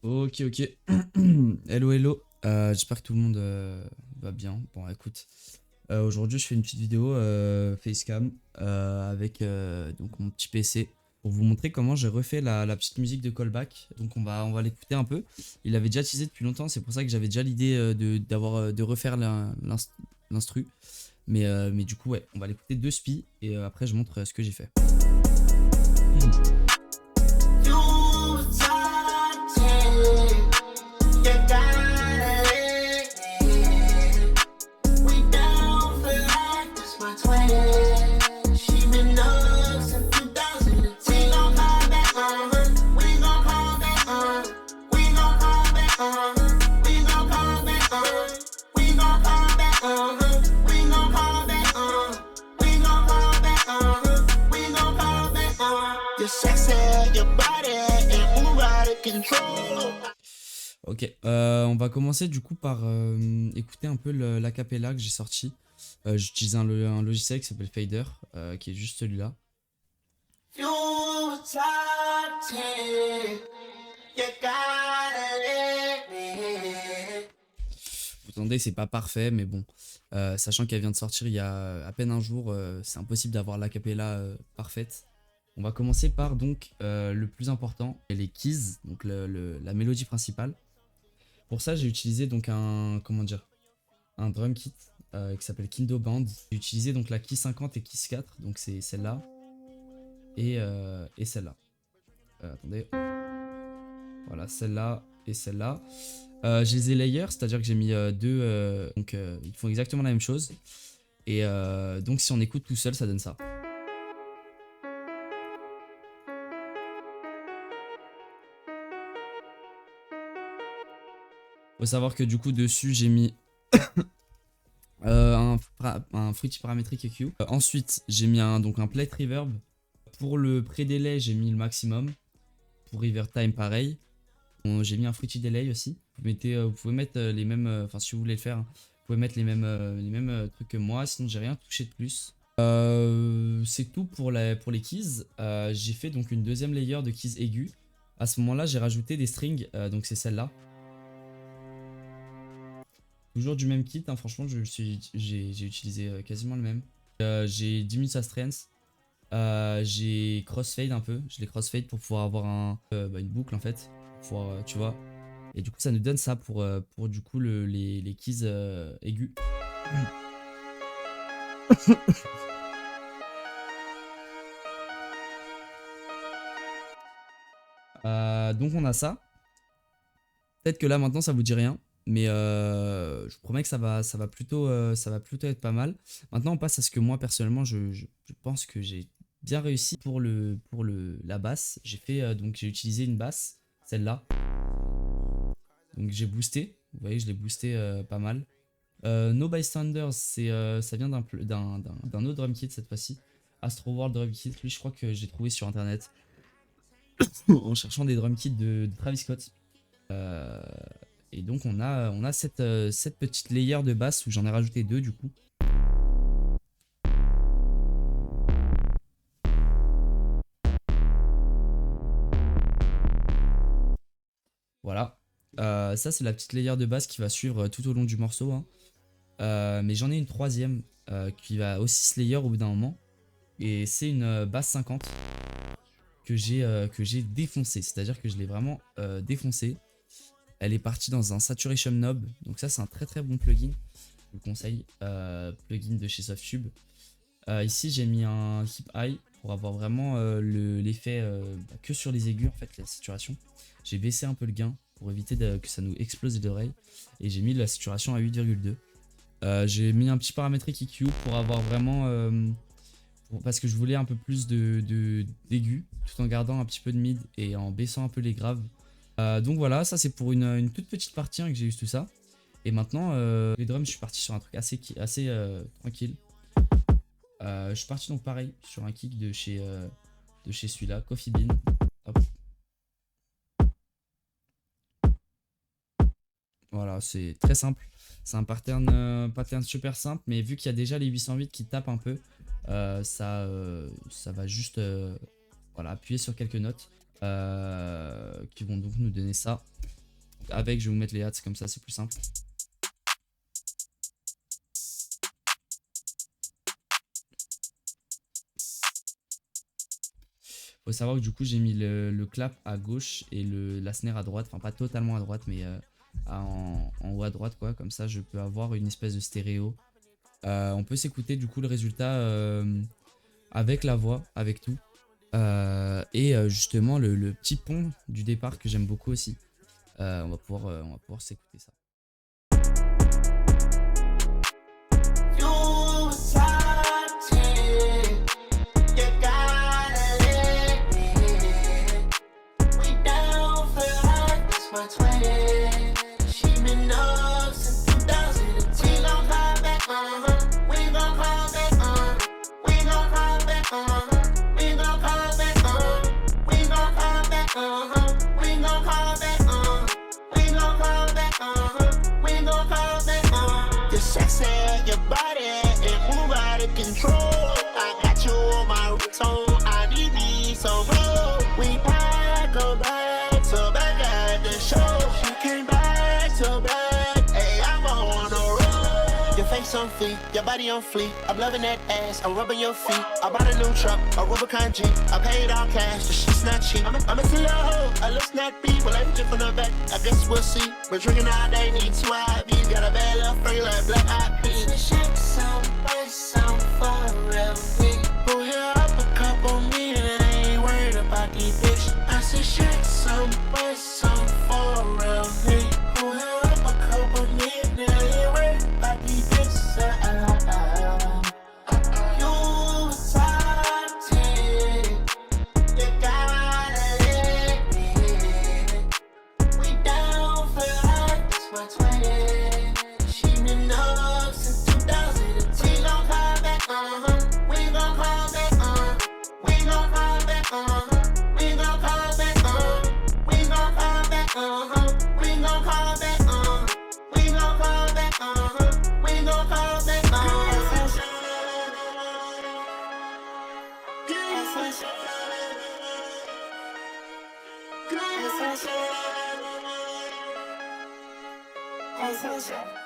Ok, ok. Hello, hello. J'espère que tout le monde va bien. Bon, écoute. Aujourd'hui, je fais une petite vidéo facecam avec donc mon petit PC pour vous montrer comment j'ai refait la petite musique de callback. Donc, on va l'écouter un peu. Il avait déjà teasé depuis longtemps. C'est pour ça que j'avais déjà l'idée de refaire l'instru. Mais du coup, ouais, on va l'écouter de spi et après, je montre ce que j'ai fait. Ok, on va commencer du coup par écouter un peu l'acapella que j'ai sorti. J'utilise un logiciel qui s'appelle Fader, qui est juste celui-là. Vous entendez, c'est pas parfait, mais bon, sachant qu'elle vient de sortir il y a à peine un jour, c'est impossible d'avoir l'acapella parfaite. On va commencer par donc le plus important, les keys, donc la mélodie principale. Pour ça, j'ai utilisé donc un drum kit qui s'appelle Kindo Band. J'ai utilisé donc la Key 50 et Key 4, donc c'est celle-là et celle-là. Attendez, voilà, celle-là et celle-là. Je les ai layer, c'est-à-dire que j'ai mis deux, donc ils font exactement la même chose. Et donc si on écoute tout seul, ça donne ça. Faut savoir que du coup dessus j'ai mis un Fruity Parametric EQ. Ensuite j'ai mis donc un Plate Reverb. Pour le pré-délai j'ai mis le maximum. Pour River Time pareil. Bon, j'ai mis un Fruity Delay aussi. Vous pouvez mettre les mêmes, enfin si vous voulez le faire, hein, vous pouvez mettre les mêmes trucs que moi. Sinon j'ai rien touché de plus. C'est tout pour les keys. J'ai fait donc une deuxième layer de keys aigus. À ce moment-là j'ai rajouté des strings, donc c'est celle-là. Toujours du même kit, hein, franchement j'ai utilisé quasiment le même. J'ai diminué sa strength, j'ai crossfade un peu, je l'ai crossfade pour pouvoir avoir une boucle en fait, pour pouvoir, tu vois. Et du coup ça nous donne ça pour du coup les keys aigus. Donc on a ça. Peut-être que là maintenant ça vous dit rien, mais je vous promets que ça va plutôt être pas mal. Maintenant on passe à ce que moi personnellement je pense que j'ai bien réussi la basse. Donc j'ai utilisé une basse, celle-là. Donc j'ai boosté, vous voyez je l'ai boosté pas mal. No Bystanders, ça vient d'un autre drum kit cette fois-ci. Astro World Drum Kit, lui je crois que j'ai trouvé sur internet en cherchant des drum kits de Travis Scott. Et donc on a cette petite layer de basse où j'en ai rajouté deux du coup. Voilà. Ça c'est la petite layer de basse qui va suivre tout au long du morceau, hein. Mais j'en ai une troisième qui va aussi se layer au bout d'un moment. Et c'est une basse 50 que j'ai défoncée. C'est-à-dire que je l'ai vraiment défoncée. Elle est partie dans un Saturation Knob. Donc ça c'est un très très bon plugin. Je vous le conseille. Plugin de chez Softube. Ici j'ai mis un Hip High pour avoir vraiment l'effet que sur les aigus en fait, la saturation. J'ai baissé un peu le gain pour éviter que ça nous explose les oreilles. Et j'ai mis la saturation à 8,2. J'ai mis un petit paramétrique EQ pour avoir vraiment... parce que je voulais un peu plus d'aigus tout en gardant un petit peu de mid et en baissant un peu les graves. Donc voilà, ça c'est pour une toute petite partie, hein, que j'ai eu tout ça. Et maintenant, les drums, je suis parti sur un truc assez tranquille. Je suis parti donc pareil sur un kick de chez celui-là, Coffee Bean. Hop. Voilà, c'est très simple. C'est un pattern super simple, mais vu qu'il y a déjà les 808 qui tapent un peu, ça va juste voilà, appuyer sur quelques notes qui vont donc nous donner ça. avec, je vais vous mettre les hats, comme ça c'est plus simple. Faut savoir que du coup j'ai mis le clap à gauche et la snare à droite, enfin pas totalement à droite mais en haut à droite quoi, comme ça je peux avoir une espèce de stéréo. On peut s'écouter du coup le résultat avec la voix, avec tout. Justement le petit pont du départ que j'aime beaucoup aussi. On va pouvoir s'écouter ça. Your body and move out of control. I got you on my ringtone. I need me some more. We back to back at the show. She came back to back. Hey, I'm on the road. Your face on fleek, your body on fleek. I'm loving that ass, I'm rubbing your feet. I bought a new truck, a Rubicon G. I paid all cash, the shit's not cheap. I'm a silly hoe, I look snappy. Well, I'm just from the back, I guess we'll see. Been drinking all day, need 2 IVs. Got a bad little freak like Black Eyed Peas. Shake some, wait some for real. Pull here up a couple million, I ain't worried about these bitches. I said shake some, wait some for real. Pull here up a couple million, I ain't worried about these bitches. You salty, you gotta let me. We down for life, that's my 20. She been up since 2010. We gon' call back, we gon' call back, we gon' call back, we gon' call back, we gon' call back, we gon' call back, we gon' call back, we gon' call back, Good.